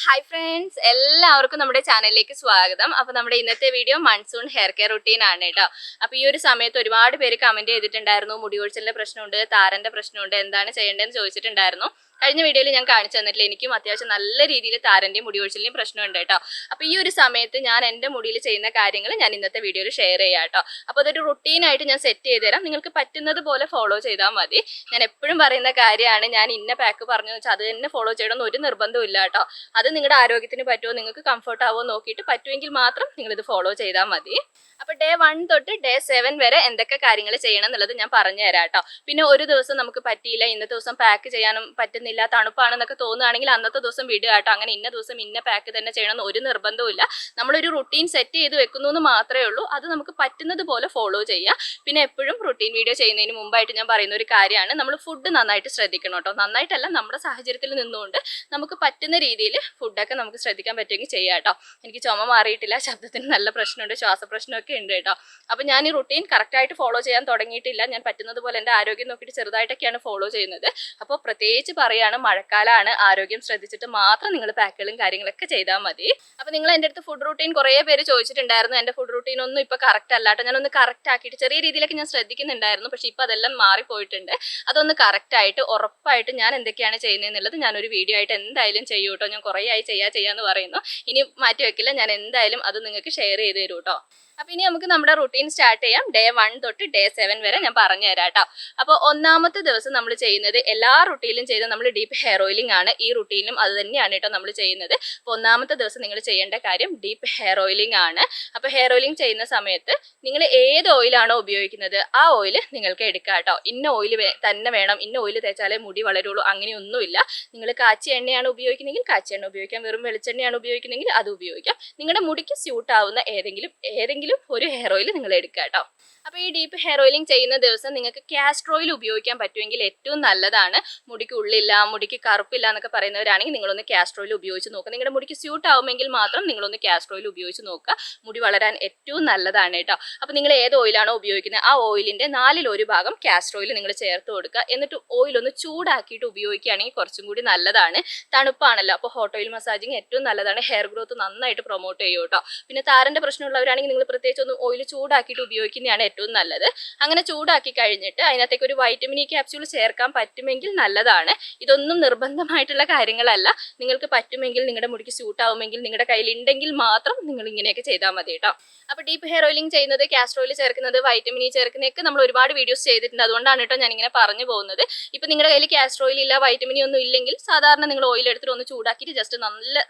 Hi friends, എല്ലാവർക്കും നമ്മുടെ ചാനലിലേക്ക് സ്വാഗതം. അപ്പോൾ നമ്മുടെ ഇന്നത്തെ video monsoon hair care routine ആണ് കേട്ടോ. അപ്പോൾ ഈ ഒരു സമയത്ത് ഒരുപാട് പേര് കമന്റ് ചെയ്തിട്ടുണ്ടായിരുന്നു, മുടി കൊഴിച്ചിലിന്റെ പ്രശ്നമുണ്ട്, താരന്റെ പ്രശ്നമുണ്ട്, എന്താണ് ചെയ്യേണ്ടതെന്ന് ചോദിച്ചിട്ടുണ്ടായിരുന്നു. കഴിഞ്ഞ വീഡിയോയിൽ ഞാൻ കാണിച്ചു തന്നിട്ടില്ല, എനിക്കും അത്യാവശ്യം നല്ല രീതിയിൽ താരന്റെയും മുടി കൊഴിച്ചിലിന്റെയും പ്രശ്നമുണ്ട് കേട്ടോ. അപ്പോൾ ഈ ഒരു സമയത്ത് ഞാൻ എൻ്റെ മുടിയിൽ ചെയ്യുന്ന കാര്യങ്ങൾ ഞാൻ ഇന്നത്തെ വീഡിയോയിൽ ഷെയർ ചെയ്യാം കേട്ടോ. അപ്പോൾ അതൊരു റുട്ടീനായിട്ട് ഞാൻ സെറ്റ് ചെയ്ത് തരാം, നിങ്ങൾക്ക് പറ്റുന്നത് പോലെ ഫോളോ ചെയ്താൽ മതി. ഞാൻ എപ്പോഴും പറയുന്ന കാര്യമാണ്, ഞാൻ ഇന്ന പാക്ക് പറഞ്ഞു വെച്ചാൽ അത് തന്നെ ഫോളോ ചെയ്യണമെന്ന് ഒരു നിർബന്ധവും ഇല്ല കേട്ടോ. അത് നിങ്ങളുടെ ആരോഗ്യത്തിന് പറ്റുമോ, നിങ്ങൾക്ക് കംഫർട്ട് ആവുമോ നോക്കിയിട്ട് പറ്റുമെങ്കിൽ മാത്രം നിങ്ങളിത് ഫോളോ ചെയ്താൽ മതി. അപ്പോൾ ഡേ 1 തൊട്ട് ഡേ 7 വരെ എന്തൊക്കെ കാര്യങ്ങൾ ചെയ്യണം എന്നുള്ളത് ഞാൻ പറഞ്ഞു തരാം കേട്ടോ. പിന്നെ ഒരു ദിവസം നമുക്ക് പറ്റിയില്ല, ഇന്നത്തെ ദിവസം പാക്ക് ചെയ്യാനും പറ്റുന്നില്ല, തണുപ്പാണെന്നൊക്കെ തോന്നുകയാണെങ്കിൽ അന്നത്തെ ദിവസം വിടുക കേട്ടോ. അങ്ങനെ ഇന്ന ദിവസം ഇന്ന പാക്ക് തന്നെ ചെയ്യണമെന്ന് ഒരു നിർബന്ധവും ഇല്ല. നമ്മളൊരു റുട്ടീൻ സെറ്റ് ചെയ്ത് വെക്കുന്നു എന്ന് മാത്രമേ ഉള്ളൂ. അത് നമുക്ക് പറ്റുന്നത് പോലെ ഫോളോ ചെയ്യുക. പിന്നെ എപ്പോഴും റുട്ടീൻ വീഡിയോ ചെയ്യുന്നതിന് മുമ്പായിട്ട് ഞാൻ പറയുന്ന ഒരു കാര്യമാണ്, നമ്മൾ ഫുഡ് നന്നായിട്ട് ശ്രദ്ധിക്കണം കേട്ടോ. നന്നായിട്ടല്ല, നമ്മുടെ സാഹചര്യത്തിൽ നിന്നുകൊണ്ട് നമുക്ക് പറ്റുന്ന രീതിയിൽ ഫുഡൊക്കെ നമുക്ക് ശ്രദ്ധിക്കാൻ പറ്റുമെങ്കിൽ ചെയ്യാം കേട്ടോ. എനിക്ക് ചുമ മാറിയിട്ടില്ല, ശബ്ദത്തിന് നല്ല പ്രശ്നമുണ്ട്, ശ്വാസപ്രശ്നമൊക്കെ ഉണ്ട് കേട്ടോ. അപ്പോൾ ഞാൻ ഈ റുട്ടീൻ കറക്റ്റായിട്ട് ഫോളോ ചെയ്യാൻ തുടങ്ങിയിട്ടില്ല. ഞാൻ പറ്റുന്നത് പോലെ എൻ്റെ ആരോഗ്യം നോക്കിയിട്ട് ചെറുതായിട്ടൊക്കെയാണ് ഫോളോ ചെയ്യുന്നത്. അപ്പോൾ പ്രത്യേകിച്ച് പറയാണ്, മഴക്കാലമാണ്, ആരോഗ്യം ശ്രദ്ധിച്ചിട്ട് മാത്രം നിങ്ങൾ പാക്കുകളും കാര്യങ്ങളൊക്കെ ചെയ്താൽ മതി. അപ്പോൾ നിങ്ങൾ എൻ്റെ അടുത്ത് ഫുഡ് റുട്ടീൻ കുറേ പേര് ചോദിച്ചിട്ടുണ്ടായിരുന്നു. എൻ്റെ ഫുഡ് റുട്ടീൻ ഒന്നും ഇപ്പോൾ കറക്റ്റ് അല്ല കേട്ടോ. ഞാനൊന്ന് കറക്റ്റ് ആക്കിയിട്ട് ചെറിയ രീതിയിലൊക്കെ ഞാൻ ശ്രദ്ധിക്കുന്നുണ്ടായിരുന്നു, പക്ഷേ ഇപ്പോൾ അതെല്ലാം മാറിപ്പോയിട്ടുണ്ട്. അതൊന്ന് കറക്റ്റായിട്ട് ഉറപ്പായിട്ട് ഞാൻ എന്തൊക്കെയാണ് ചെയ്യുന്നതെന്നുള്ളത് ഞാനൊരു വീഡിയോ ആയിട്ട് എന്തായാലും ചെയ്യും കേട്ടോ. ഞാൻ കുറേ ആയി ചെയ്യാന്ന് പറയുന്നു, ഇനി മാറ്റി വെക്കില്ല. ഞാൻ എന്തായാലും അത് നിങ്ങൾക്ക് ഷെയർ ചെയ്ത് തരും കേട്ടോ. അപ്പോൾ ഇനി നമുക്ക് നമ്മുടെ റുട്ടീൻ സ്റ്റാർട്ട് ചെയ്യാം. ഡേ 1 തൊട്ട് ഡേ 7 വരെ ഞാൻ പറഞ്ഞു തരാം കേട്ടോ. അപ്പോൾ ഒന്നാമത്തെ ദിവസം നമ്മൾ ചെയ്യുന്നത്, എല്ലാ റുട്ടീനിലും ചെയ്ത് നമ്മൾ ഡീപ്പ് ഹെയർ ഓയിലിംഗ് ആണ്. ഈ റുട്ടീനിലും അത് തന്നെയാണ് കേട്ടോ നമ്മൾ ചെയ്യുന്നത്. അപ്പോൾ ഒന്നാമത്തെ ദിവസം നിങ്ങൾ ചെയ്യേണ്ട കാര്യം ഡീപ്പ് ഹെയർ ഓയിലിംഗ് ആണ്. അപ്പോൾ ഹെയർ ഓയിലിംഗ് ചെയ്യുന്ന സമയത്ത് നിങ്ങൾ ഏത് ഓയിലാണോ ഉപയോഗിക്കുന്നത് ആ ഓയിൽ നിങ്ങൾക്ക് എടുക്കാം കേട്ടോ. ഇന്ന ഓയിൽ തന്നെ വേണം, ഇന്ന ഓയിൽ തേച്ചാലേ മുടി വളരുള്ളൂ, അങ്ങനെയൊന്നുമില്ല. നിങ്ങൾ കാച്ചിയ എണ്ണയാണ് ഉപയോഗിക്കുന്നതെങ്കിൽ കാച്ചിയ എണ്ണ ഉപയോഗിക്കാം, വെറും വെളിച്ചെണ്ണയാണ് ഉപയോഗിക്കുന്നതെങ്കിൽ അത് ഉപയോഗിക്കാം. നിങ്ങളുടെ മുടിക്ക് സ്യൂട്ട് ആവുന്ന ഏതെങ്കിലും ഒരു ഹെയർ ഓയിൽ നിങ്ങൾ എടുക്കുക കേട്ടോ. അപ്പോൾ ഈ ഡീപ്പ് ഹെയർ ഓയിലിംഗ് ചെയ്യുന്ന ദിവസം നിങ്ങൾക്ക് കാസ്റ്റർ ഓയിൽ ഉപയോഗിക്കാൻ പറ്റുമെങ്കിൽ ഏറ്റവും നല്ലതാണ്. മുടിക്ക് ഉള്ളില്ല, മുടിക്ക് കറുപ്പില്ല എന്നൊക്കെ പറയുന്നവരാണെങ്കിൽ നിങ്ങളൊന്ന് കാസ്റ്റർ ഓയിൽ ഉപയോഗിച്ച് നോക്കുക. നിങ്ങളുടെ മുടിക്ക് സ്യൂട്ട് ആവുമെങ്കിൽ മാത്രം നിങ്ങളൊന്ന് കാസ്റ്റർ ഓയിൽ ഉപയോഗിച്ച് നോക്കുക. മുടി വളരാൻ ഏറ്റവും നല്ലതാണ് കേട്ടോ. അപ്പോൾ നിങ്ങൾ ഏത് ഓയിലാണോ ഉപയോഗിക്കുന്നത് ആ ഓയിലിൻ്റെ 4/1 ഭാഗം കാസ്റ്റർ ഓയിൽ നിങ്ങൾ ചേർത്ത് കൊടുക്കുക. എന്നിട്ട് ഓയിൽ ഒന്ന് ചൂടാക്കിയിട്ട് ഉപയോഗിക്കുകയാണെങ്കിൽ കുറച്ചും കൂടി നല്ലതാണ്. തണുപ്പാണല്ലോ, അപ്പോൾ ഹോട്ട് ഓയിൽ മസാജിങ് ഏറ്റവും നല്ലതാണ്. ഹെയർ ഗ്രോത്ത് നന്നായിട്ട് പ്രൊമോട്ട് ചെയ്യും കേട്ടോ. പിന്നെ താരൻ്റെ പ്രശ്നമുള്ളവരാണെങ്കിൽ നിങ്ങൾ പ്രത്യേകിച്ച് ഒന്ന് ഓയിൽ ചൂടാക്കിയിട്ട് ഉപയോഗിക്കുന്നതാണ് ഏറ്റവും നല്ലത്. അങ്ങനെ ചൂടാക്കി കഴിഞ്ഞിട്ട് അതിനകത്തേക്ക് ഒരു വൈറ്റമിൻ ഇ ക്യാപ്സ്യൂൾ ചേർക്കാൻ പറ്റുമെങ്കിൽ നല്ലതാണ്. ഇതൊന്നും നിർബന്ധമായിട്ടുള്ള കാര്യങ്ങളല്ല. നിങ്ങൾക്ക് പറ്റുമെങ്കിൽ, നിങ്ങളുടെ മുടിക്ക് സ്യൂട്ട് ആവുമെങ്കിൽ, നിങ്ങളുടെ കയ്യിൽ ഉണ്ടെങ്കിൽ മാത്രം നിങ്ങൾ ഇങ്ങനെയൊക്കെ ചെയ്താൽ മതി കേട്ടോ. അപ്പോൾ ഡീപ്പ് ഹെയർ ഓയിലിംഗ് ചെയ്യുന്നത്, കാസ്റ്റർ ഓയിൽ ചേർക്കുന്നത്, വൈറ്റമിൻ ഇ ചേർക്കുന്നതൊക്കെ നമ്മൾ ഒരുപാട് വീഡിയോസ് ചെയ്തിട്ടുണ്ട്. അതുകൊണ്ടാണ് കേട്ടോ ഞാനിങ്ങനെ പറഞ്ഞു പോകുന്നത്. ഇപ്പം നിങ്ങളുടെ കയ്യിൽ കാസ്റ്റർ ഓയിൽ ഇല്ല, വൈറ്റമിൻ ഇ ഒന്നും ഇല്ലെങ്കിൽ സാധാരണ നിങ്ങൾ ഓയിൽ എടുത്തിട്ട് ഒന്ന് ചൂടാക്കിയിട്ട് ജസ്റ്റ്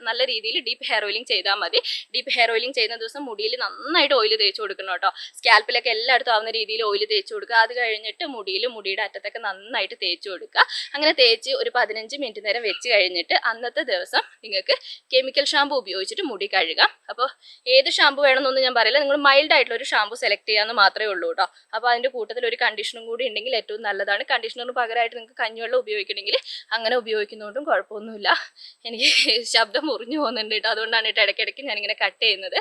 നല്ല രീതിയിൽ ഡീപ്പ് ഹെയർ ഓയിലിംഗ് ചെയ്താൽ മതി. ഡീപ്പ് ഹെയർ ഓയിലിംഗ് ചെയ്യുന്ന ദിവസം മുടിയിൽ നന്നായിട്ട് ഓയിൽ തേച്ച് കൊടുക്കണം കേട്ടോ. സ്കാൽപ്പിലൊക്കെ എല്ലായിടത്തും ആവുന്ന രീതിയിൽ ഓയിൽ തേച്ച് കൊടുക്കുക. അത് കഴിഞ്ഞിട്ട് മുടിയുടെ അറ്റത്തൊക്കെ നന്നായിട്ട് തേച്ച് കൊടുക്കുക. അങ്ങനെ തേച്ച് ഒരു 15 മിനിറ്റ് നേരം വെച്ച് കഴിഞ്ഞിട്ട് അന്നത്തെ ദിവസം നിങ്ങൾക്ക് കെമിക്കൽ ഷാമ്പു ഉപയോഗിച്ചിട്ട് മുടി കഴുകാം. അപ്പോൾ ഏത് ഷാമ്പു വേണമെന്നൊന്നും ഞാൻ പറയില്ല, നിങ്ങൾ മൈൽഡ് ആയിട്ടുള്ള ഒരു ഷാമ്പു സെലക്ട് ചെയ്യാമെന്ന് മാത്രമേ ഉള്ളൂ കേട്ടോ. അപ്പോൾ അതിൻ്റെ കൂട്ടത്തിൽ ഒരു കണ്ടീഷണറും കൂടി ഉണ്ടെങ്കിൽ ഏറ്റവും നല്ലതാണ്. കണ്ടീഷണറിന് പകരമായിട്ട് നിങ്ങൾക്ക് കഞ്ഞിവെള്ളം ഉപയോഗിക്കണമെങ്കിൽ അങ്ങനെ ഉപയോഗിക്കുന്നതുകൊണ്ടും കുഴപ്പമൊന്നുമില്ല. എനിക്ക് ശബ്ദം മുറിഞ്ഞു പോകുന്നുണ്ട് കേട്ടോ, അതുകൊണ്ടാണ് കേട്ടോ ഇടയ്ക്കിടയ്ക്ക് ഞാനിങ്ങനെ കട്ട് ചെയ്യുന്നത്.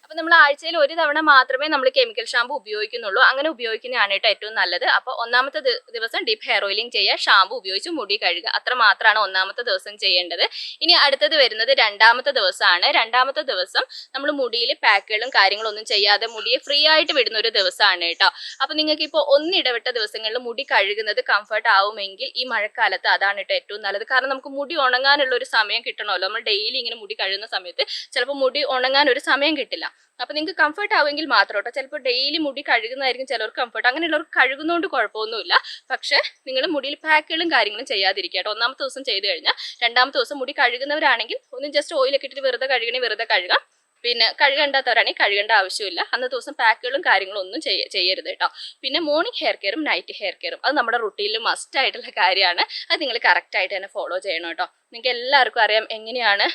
അപ്പോൾ നമ്മൾ ആഴ്ചയിൽ ഒരു തവണ മാത്രമേ നമ്മൾ കെമിക്കൽ ഷാമ്പു ഉപയോഗിക്കുന്നുള്ളൂ. അങ്ങനെ ഉപയോഗിക്കുന്നതാണ് കേട്ടോ ഏറ്റവും നല്ലത്. അപ്പോൾ ഒന്നാമത്തെ ദിവസം ഡീപ്പ് ഹെയർ ഓയിലിംഗ് ചെയ്യുക, ഷാമ്പു ഉപയോഗിച്ച് മുടി കഴുകുക, അത്ര മാത്രമാണ് ഒന്നാമത്തെ ദിവസം ചെയ്യേണ്ടത്. ഇനി അടുത്തത് വരുന്നത് രണ്ടാമത്തെ ദിവസമാണ്. രണ്ടാമത്തെ ദിവസം നമ്മൾ മുടിയിൽ പാക്കുകളും കാര്യങ്ങളൊന്നും ചെയ്യാതെ മുടിയെ ഫ്രീ ആയിട്ട് വിടുന്ന ഒരു ദിവസമാണ് കേട്ടോ. അപ്പോൾ നിങ്ങൾക്ക് ഇപ്പോൾ ഒന്നിടവിട്ട ദിവസങ്ങളിൽ മുടി കഴുകുന്നത് കംഫർട്ട് ആവുമെങ്കിൽ ഈ മഴക്കാലത്ത് അതാണ് കേട്ടോ ഏറ്റവും നല്ലത്. കാരണം നമുക്ക് മുടി ഉണങ്ങാനുള്ള ഒരു സമയം കിട്ടണമല്ലോ. നമ്മൾ ഡെയിലി ഇങ്ങനെ മുടി കഴുകുന്ന സമയത്ത് ചിലപ്പോൾ മുടി ഉണങ്ങാൻ ഒരു സമയം കിട്ടില്ല. അപ്പോൾ നിങ്ങൾക്ക് കംഫർട്ട് ആവുമെങ്കിൽ മാത്രം കേട്ടോ. ചിലപ്പോൾ ഡെയിലി മുടി കഴുകുന്നതായിരിക്കും ചിലർക്ക് കംഫർട്ട്, അങ്ങനെയുള്ളവർക്ക് കഴുകുന്നതുകൊണ്ട് കുഴപ്പമൊന്നുമില്ല. പക്ഷേ നിങ്ങൾ മുടിയിൽ പാക്കുകളും കാര്യങ്ങളും ചെയ്യാതിരിക്കുക കേട്ടോ. ഒന്നാമത്തെ ദിവസം ചെയ്ത് കഴിഞ്ഞാൽ രണ്ടാമത്തെ ദിവസം മുടി കഴുകുന്നവരാണെങ്കിൽ ഒന്ന് ജസ്റ്റ് ഓയിലൊക്കെ ഇട്ടിട്ട് വെറുതെ കഴുകാം. പിന്നെ കഴുകേണ്ടാത്തവരാണെങ്കിൽ കഴുകേണ്ട ആവശ്യമില്ല. അന്നത്തെ ദിവസം പാക്കുകളും കാര്യങ്ങളും ഒന്നും ചെയ്യരുത് കേട്ടോ. പിന്നെ മോർണിംഗ് ഹെയർ കെയറും നൈറ്റ് ഹെയർ കെയറും അത് നമ്മുടെ റുട്ടീനിൽ മസ്റ്റ് ആയിട്ടുള്ള കാര്യമാണ്. അത് നിങ്ങൾ കറക്റ്റായിട്ട് തന്നെ ഫോളോ ചെയ്യണം കേട്ടോ. നിങ്ങൾക്ക് എല്ലാവർക്കും അറിയാം എങ്ങനെയാണ്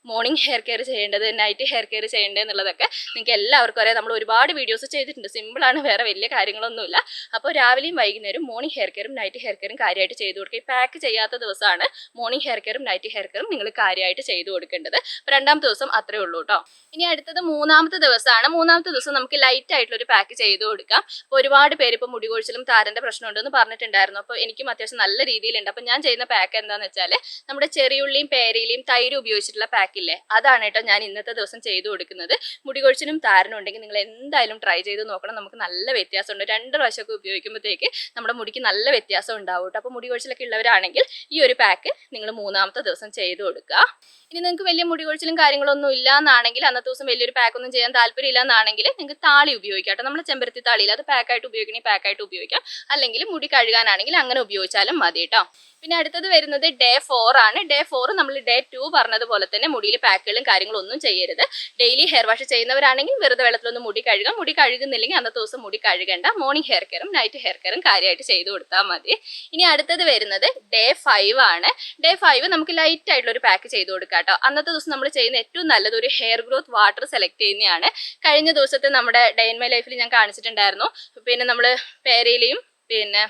മോർണിംഗ് ഹെയർ കെയർ ചെയ്യേണ്ടത്, നൈറ്റ് ഹെയർ കെയർ ചെയ്യേണ്ടത് എന്നുള്ളതൊക്കെ നിങ്ങൾക്ക് എല്ലാവർക്കും അറിയാം. നമ്മൾ ഒരുപാട് വീഡിയോസ് ചെയ്തിട്ടുണ്ട്. സിമ്പിളാണ്, വേറെ വലിയ കാര്യങ്ങളൊന്നുമില്ല. അപ്പോൾ രാവിലെയും വൈകുന്നേരം മോർണിംഗ് ഹെയർ കെയറും നൈറ്റ് ഹെയർ കെയറും കാര്യമായിട്ട് ചെയ്ത് കൊടുക്കുക. ഈ പാക്ക് ചെയ്യാത്ത ദിവസമാണ് മോർണിംഗ് ഹെയർ കെയറും നൈറ്റ് ഹെയർ കെയറും നിങ്ങൾ കാര്യമായിട്ട് ചെയ്ത് കൊടുക്കേണ്ടത്. അപ്പോൾ രണ്ടാമത്തെ ദിവസം അത്രേ ഉള്ളൂ കേട്ടോ. ഇനി അടുത്തത് മൂന്നാമത്തെ ദിവസമാണ്. മൂന്നാമത്തെ ദിവസം നമുക്ക് ലൈറ്റ് ആയിട്ടുള്ള ഒരു പാക്ക് ചെയ്ത് കൊടുക്കാം. അപ്പോൾ ഒരുപാട് പേര് ഇപ്പോൾ മുടി കൊഴിച്ചിലും താരന്റെ പ്രശ്നമുണ്ടെന്ന് പറഞ്ഞിട്ടുണ്ടായിരുന്നു. അപ്പോൾ എനിക്കും അത്യാവശ്യം നല്ല രീതിയിലുണ്ട്. അപ്പോൾ ഞാൻ ചെയ്യുന്ന പാക്ക് എന്താണെന്ന് വെച്ചാൽ നമ്മുടെ ചെറിയുള്ളിയും പേരയിലയും തൈര് ഉപയോഗിച്ചിട്ടുള്ള പാക്കില്ലേ, അതാണ് കേട്ടോ ഞാൻ ഇന്നത്തെ ദിവസം ചെയ്ത് കൊടുക്കുന്നത്. മുടി കൊഴിച്ചിലും താരനും ഉണ്ടെങ്കിൽ നിങ്ങൾ എന്തായാലും ട്രൈ ചെയ്ത് നോക്കണം. നമുക്ക് നല്ല വ്യത്യാസമുണ്ട്. 2 പ്രാവശ്യമൊക്കെ ഉപയോഗിക്കുമ്പോഴത്തേക്ക് നമ്മുടെ മുടിക്ക് നല്ല വ്യത്യാസം ഉണ്ടാവും കേട്ടോ. അപ്പോൾ മുടി കൊഴിച്ചിലൊക്കെ ഉള്ളവരാണെങ്കിൽ ഈ ഒരു പാക്ക് നിങ്ങൾ മൂന്നാമത്തെ ദിവസം ചെയ്ത് കൊടുക്കുക. ഇനി നിങ്ങൾക്ക് വലിയ മുടി കൊഴിച്ചിലും കാര്യങ്ങളൊന്നും ഇല്ല എന്നാണെങ്കിൽ, അന്നത്തെ ദിവസം വലിയൊരു പാക്കൊന്നും ചെയ്യാൻ താല്പര്യമില്ല എന്നാണെങ്കിൽ നിങ്ങൾക്ക് താളി ഉപയോഗിക്കാം കേട്ടോ. നമ്മൾ ചെമ്പരത്തി താളിയിൽ അത് പാക്കായിട്ട് ഉപയോഗിക്കണമെങ്കിൽ പാക്കായിട്ട് ഉപയോഗിക്കാം, അല്ലെങ്കിൽ മുടി കഴുകാനാണെങ്കിൽ അങ്ങനെ ഉപയോഗിച്ചാലും മതി കേട്ടോ. പിന്നെ അടുത്തത് വരുന്നത് ഡേ 4 ആണ്. ഡേ 4 നമ്മൾ ഡേ 2 പറഞ്ഞതുപോലെ തന്നെ മുടിയിൽ പാക്കുകളും കാര്യങ്ങളും ഒന്നും ചെയ്യരുത്. ഡെയിലി ഹെയർ വാഷ് ചെയ്യുന്നവരാണെങ്കിൽ വെറുതെ വെള്ളത്തിലൊന്നും മുടി കഴുകാം. മുടി കഴുകുന്നില്ലെങ്കിൽ അന്നത്തെ ദിവസം മുടി കഴുകേണ്ട. മോർണിംഗ് ഹെയർ കെയറും നൈറ്റ് ഹെയർ കെയറും കാര്യമായിട്ട് ചെയ്ത് കൊടുത്താൽ മതി. ഇനി അടുത്തത് വരുന്നത് ഡേ 5 ആണ്. ഡേ 5 നമുക്ക് ലൈറ്റ് ആയിട്ടുള്ള ഒരു പാക്ക് ചെയ്ത് കൊടുക്കാം കേട്ടോ. അന്നത്തെ ദിവസം നമ്മൾ ചെയ്യുന്ന ഏറ്റവും നല്ലത് ഒരു ഹെയർ ഗ്രോത്ത് വാട്ടർ സെലക്ട് ചെയ്യുന്നതാണ്. കഴിഞ്ഞ ദിവസത്തെ നമ്മുടെ ഡേ ഇൻ മൈ ലൈഫിൽ ഞാൻ കാണിച്ചിട്ടുണ്ടായിരുന്നു. പിന്നെ നമ്മൾ പേരയിലെയും പിന്നെ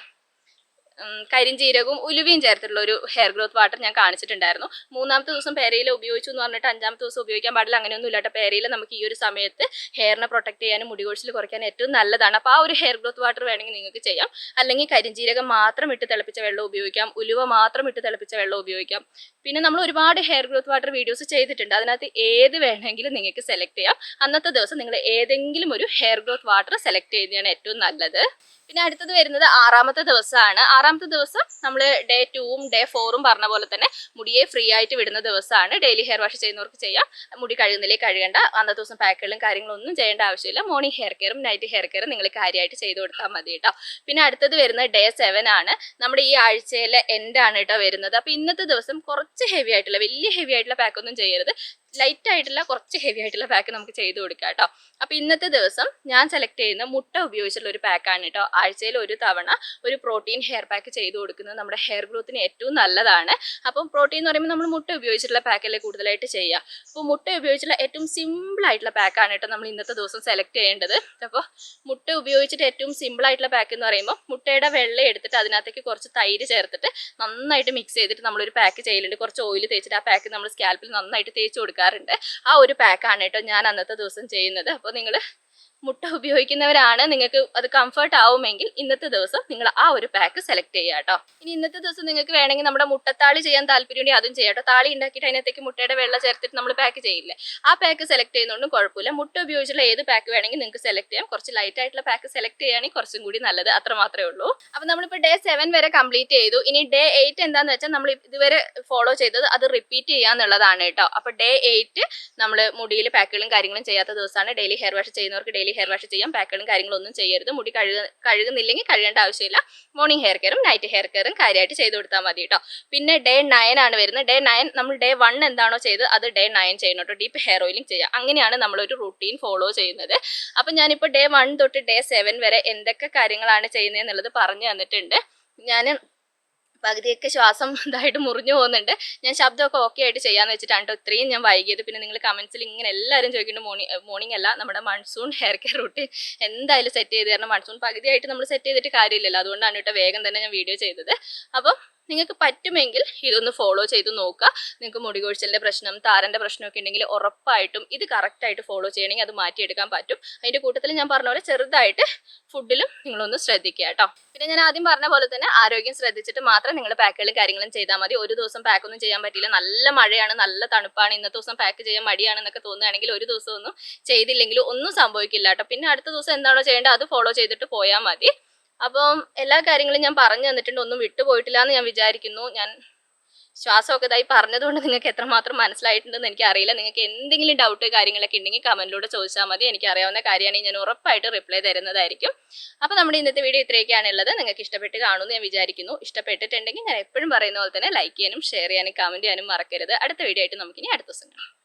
കരിഞ്ചീരകവും ഉലുവയും ചേർത്തിട്ടുള്ള ഒരു ഹെയർ ഗ്രോത്ത് വാട്ടർ ഞാൻ കാണിച്ചിട്ടുണ്ടായിരുന്നു. മൂന്നാമത്തെ ദിവസം പേരയില ഉപയോഗിച്ചു എന്ന് പറഞ്ഞിട്ട് 5ാമത്തെ ദിവസം ഉപയോഗിക്കാൻ പാടില്ല, അങ്ങനെയൊന്നും ഇല്ലാട്ടോ. പേരയില നമുക്ക് ഈ ഒരു സമയത്ത് ഹെയറിനെ പ്രൊട്ടക്ട് ചെയ്യാനും മുടി കൊഴിച്ചിൽ കുറയ്ക്കാനും ഏറ്റവും നല്ലതാണ്. അപ്പോൾ ആ ഒരു ഹെയർ ഗ്രോത്ത് വാട്ടർ വേണമെങ്കിൽ നിങ്ങൾക്ക് ചെയ്യാം. അല്ലെങ്കിൽ കരിഞ്ചീരകം മാത്രം ഇട്ട് തിളപ്പിച്ച വെള്ളം ഉപയോഗിക്കാം, ഉലുവ മാത്രം ഇട്ട് തിളപ്പിച്ച വെള്ളം ഉപയോഗിക്കാം. പിന്നെ നമ്മൾ ഒരുപാട് ഹെയർ ഗ്രോത്ത് വാട്ടർ വീഡിയോസ് ചെയ്തിട്ടുണ്ട്. അതിനകത്ത് ഏത് വേണമെങ്കിലും നിങ്ങൾക്ക് സെലക്ട് ചെയ്യാം. അന്നത്തെ ദിവസം നിങ്ങൾ ഏതെങ്കിലും ഒരു ഹെയർ ഗ്രോത്ത് വാട്ടർ സെലക്ട് ചെയ്യുന്നതാണ് ഏറ്റവും നല്ലത്. പിന്നെ അടുത്തത് വരുന്നത് 6ാമത്തെ ദിവസമാണ്. 6ാമത്തെ ദിവസം നമ്മൾ ഡേ 2ഉം ഡേ 4ഉം പറഞ്ഞ പോലെ തന്നെ മുടിയെ ഫ്രീ ആയിട്ട് വിടുന്ന ദിവസമാണ്. ഡെയിലി ഹെയർ വാഷ് ചെയ്യുന്നവർക്ക് ചെയ്യാം. മുടി കഴുകുന്നില്ലേ കഴുകേണ്ട. അന്നത്തെ ദിവസം പാക്കുകളും കാര്യങ്ങളൊന്നും ചെയ്യേണ്ട ആവശ്യമില്ല. മോർണിംഗ് ഹെയർ കെയറും നൈറ്റ് ഹെയർ കെയറും നിങ്ങൾ കാര്യമായിട്ട് ചെയ്ത് കൊടുത്താൽ മതി കേട്ടോ. പിന്നെ അടുത്തത് വരുന്നത് ഡേ 7 ആണ്. നമ്മുടെ ഈ ആഴ്ചയിലെ എൻഡ് ആണ് കേട്ടോ വരുന്നത്. അപ്പോൾ ഇന്നത്തെ ദിവസം കുറച്ച് ഹെവി ആയിട്ടുള്ള, വലിയ ഹെവി ആയിട്ടുള്ള പാക്കൊന്നും ചെയ്യരുത്. ലൈറ്റ് ആയിട്ടുള്ള കുറച്ച് ഹെവി ആയിട്ടുള്ള പാക്ക് നമുക്ക് ചെയ്ത് കൊടുക്കാം കേട്ടോ. അപ്പോൾ ഇന്നത്തെ ദിവസം ഞാൻ സെലക്ട് ചെയ്യുന്ന മുട്ട ഉപയോഗിച്ചുള്ള ഒരു പാക്കാണ് കേട്ടോ. ആഴ്ചയിൽ ഒരു തവണ ഒരു പ്രോട്ടീൻ ഹെയർ പാക്ക് ചെയ്ത് കൊടുക്കുന്നത് നമ്മുടെ ഹെയർ ഗ്രോത്തിന് ഏറ്റവും നല്ലതാണ്. അപ്പം പ്രോട്ടീൻ എന്ന് പറയുമ്പോൾ നമ്മൾ മുട്ട ഉപയോഗിച്ചിട്ടുള്ള പാക്കല്ലേ കൂടുതലായിട്ട് ചെയ്യുക. അപ്പോൾ മുട്ട ഉപയോഗിച്ചുള്ള ഏറ്റവും സിമ്പിൾ ആയിട്ടുള്ള പാക്കാണ് കേട്ടോ നമ്മൾ ഇന്നത്തെ ദിവസം സെലക്ട് ചെയ്യേണ്ടത്. അപ്പോൾ മുട്ട ഉപയോഗിച്ചിട്ട് ഏറ്റവും സിമ്പിൾ ആയിട്ടുള്ള പാക്ക് എന്ന് പറയുമ്പോൾ മുട്ടയുടെ വെള്ള എടുത്തിട്ട് അതിനകത്തേക്ക് കുറച്ച് തൈര് ചേർത്തിട്ട് നന്നായിട്ട് മിക്സ് ചെയ്തിട്ട് നമ്മളൊരു പാക്ക് ചെയ്യലുണ്ട്. കുറച്ച് ഓയിൽ തേച്ചിട്ട് ആ പാക്ക് നമ്മൾ സ്കാൽപ്പിൽ നന്നായിട്ട് തേച്ച് കൊടുക്കാറുണ്ട്. ആ ഒരു പാക്കാണ് കേട്ടോ ഞാൻ അന്നത്തെ ദിവസം ചെയ്യുന്നത്. അപ്പോൾ നിങ്ങൾ മുട്ട ഉപയോഗിക്കുന്നവരാണ്, നിങ്ങൾക്ക് അത് കംഫർട്ട് ആവുമെങ്കിൽ ഇന്നത്തെ ദിവസം നിങ്ങൾ ആ ഒരു പാക്ക് സെലക്ട് ചെയ്യുക കേട്ടോ. ഇനി ഇന്നത്തെ ദിവസം നിങ്ങൾക്ക് വേണമെങ്കിൽ നമ്മുടെ മുട്ടത്താളി ചെയ്യാൻ താല്പര്യമുണ്ടെങ്കിൽ അതും ചെയ്യാം കേട്ടോ. താളി ഉണ്ടാക്കിയിട്ട് അതിനകത്തേക്ക് മുട്ടയുടെ വെള്ള ചേർത്തിട്ട് നമ്മൾ പാക്ക് ചെയ്യില്ലേ, ആ പാക്ക് സെലക്ട് ചെയ്യുന്നതുകൊണ്ടും കുഴപ്പമില്ല. മുട്ട ഉപയോഗിച്ചുള്ള ഏത് പാക്ക് വേണമെങ്കിൽ നിങ്ങൾക്ക് സെലക്ട് ചെയ്യാം. കുറച്ച് ലൈറ്റ് ആയിട്ടുള്ള പാക്ക് സെലക്ട് ചെയ്യുകയാണെങ്കിൽ കുറച്ചും കൂടി നല്ലത്. അത്ര മാത്രമേ ഉള്ളൂ. അപ്പോൾ നമ്മളിപ്പോൾ ഡേ 7 വരെ കംപ്ലീറ്റ് ചെയ്തു. ഇനി ഡേ 8 എന്താണെന്ന് വെച്ചാൽ നമ്മൾ ഇതുവരെ ഫോളോ ചെയ്തത് അത് റിപ്പീറ്റ് ചെയ്യാന്നുള്ളതാണ് കേട്ടോ. അപ്പോൾ ഡേ 8 നമ്മൾ മുടിയിൽ പാക്കുകളും കാര്യങ്ങളും ചെയ്യാത്ത ദിവസമാണ്. ഡെയിലി ഹെയർ വാഷ് ചെയ്യുന്നവർക്ക് ഡെയിലി ഹെയർ വാഷ് ചെയ്യാം. പാക്കുകളും കാര്യങ്ങളൊന്നും ചെയ്യരുത്. മുടി കഴുകുന്നില്ലെങ്കിൽ കഴുകേണ്ട ആവശ്യമില്ല. മോർണിംഗ് ഹെയർ കെയറും നൈറ്റ് ഹെയർ കെയറും കാര്യമായിട്ട് ചെയ്ത് കൊടുത്താൽ മതി കേട്ടോ. പിന്നെ ഡേ 9 ആണ് വരുന്നത്. ഡേ 9 നമ്മൾ ഡേ 1 എന്താണോ ചെയ്തത് അത് ഡേ 9 ചെയ്യണം കേട്ടോ. ഡീപ്പ് ഹെയർ ഓയിലിംഗ് ചെയ്യാം. അങ്ങനെയാണ് നമ്മളൊരു റൂട്ടീൻ ഫോളോ ചെയ്യുന്നത്. അപ്പം ഞാനിപ്പോൾ ഡേ 1 തൊട്ട് ഡേ 7 വരെ എന്തൊക്കെ കാര്യങ്ങളാണ് ചെയ്യുന്നത് എന്നുള്ളത് പറഞ്ഞു തന്നിട്ടുണ്ട്. ഞാൻ പകുതിയൊക്കെ ശ്വാസം ഇതായിട്ട് മുറിഞ്ഞു പോകുന്നുണ്ട്. ഞാൻ ശബ്ദമൊക്കെ ഓക്കെ ആയിട്ട് ചെയ്യാന്ന് വെച്ചിട്ടാണ് കേട്ടോ ഇത്രയും ഞാൻ വൈകിയത്. പിന്നെ നിങ്ങൾ കമൻസിൽ ഇങ്ങനെ എല്ലാവരും ചോദിക്കുന്നുണ്ട് മോർണിംഗ് അല്ല നമ്മുടെ മൺസൂൺ ഹെയർ കെയർ റൂട്ടീൻ എന്തായാലും സെറ്റ് ചെയ്ത് തരണം. മൺസൂൺ പകുതിയായിട്ട് നമ്മൾ സെറ്റ് ചെയ്തിട്ട് കാര്യമില്ലല്ലോ, അതുകൊണ്ടാണ് കേട്ടോ വേഗം തന്നെ ഞാൻ വീഡിയോ ചെയ്തത്. അപ്പം നിങ്ങൾക്ക് പറ്റുമെങ്കിൽ ഇതൊന്ന് ഫോളോ ചെയ്ത് നോക്കുക. നിങ്ങൾക്ക് മുടി കൊഴിച്ചിലിൻ്റെ പ്രശ്നം താരൻ്റെ പ്രശ്നമൊക്കെ ഉണ്ടെങ്കിൽ ഉറപ്പായിട്ടും ഇത് കറക്റ്റായിട്ട് ഫോളോ ചെയ്യണമെങ്കിൽ അത് മാറ്റിയെടുക്കാൻ പറ്റും. അതിൻ്റെ കൂട്ടത്തിൽ ഞാൻ പറഞ്ഞ പോലെ ചെറുതായിട്ട് ഫുഡിലും നിങ്ങളൊന്ന് ശ്രദ്ധിക്കുക കേട്ടോ. പിന്നെ ഞാൻ ആദ്യം പറഞ്ഞ പോലെ തന്നെ ആരോഗ്യം ശ്രദ്ധിച്ചിട്ട് മാത്രം നിങ്ങൾ പാക്കുകളും കാര്യങ്ങളും ചെയ്താൽ മതി. ഒരു ദിവസം പാക്കൊന്നും ചെയ്യാൻ പറ്റില്ല, നല്ല മഴയാണ്, നല്ല തണുപ്പാണ്, ഇന്നത്തെ ദിവസം പാക്ക് ചെയ്യാൻ മടിയാണെന്നൊക്കെ തോന്നുകയാണെങ്കിൽ ഒരു ദിവസം ഒന്നും ചെയ്തില്ലെങ്കിലും ഒന്നും സംഭവിക്കില്ല കേട്ടോ. പിന്നെ അടുത്ത ദിവസം എന്താണോ ചെയ്യേണ്ടത് അത് ഫോളോ ചെയ്തിട്ട് പോയാൽ മതി. അപ്പം എല്ലാ കാര്യങ്ങളും ഞാൻ പറഞ്ഞു തന്നിട്ടുണ്ട്, ഒന്നും വിട്ടുപോയിട്ടില്ല എന്ന് ഞാൻ വിചാരിക്കുന്നു. ഞാൻ ശ്വാസമൊക്കെ ഇതായി പറഞ്ഞതുകൊണ്ട് നിങ്ങൾക്ക് എത്രമാത്രം മനസ്സിലായിട്ടുണ്ടെന്ന് എനിക്കറിയില്ല. നിങ്ങൾക്ക് എന്തെങ്കിലും ഡൗട്ട് കാര്യങ്ങളൊക്കെ ഉണ്ടെങ്കിൽ കമൻറ്റിലൂടെ ചോദിച്ചാൽ മതി. എനിക്കറിയാവുന്ന കാര്യമാണെങ്കിൽ ഞാൻ ഉറപ്പായിട്ട് റിപ്ലൈ തരുന്നതായിരിക്കും. അപ്പോൾ നമ്മുടെ ഇന്നത്തെ വീഡിയോ ഇത്രയൊക്കെയാണ് ഉള്ളത്. നിങ്ങൾക്ക് ഇഷ്ടപ്പെട്ട് കാണുമെന്ന് ഞാൻ വിചാരിക്കുന്നു. ഇഷ്ടപ്പെട്ടിട്ടുണ്ടെങ്കിൽ ഞാൻ എപ്പോഴും പറയുന്ന പോലെ തന്നെ ലൈക്ക് ചെയ്യാനും ഷെയർ ചെയ്യാനും കമൻറ്റ് ചെയ്യാനും മറക്കരുത്. അടുത്ത വീഡിയോ ആയിട്ട് നമുക്കിനി അടുത്ത ദിവസം കാണാം.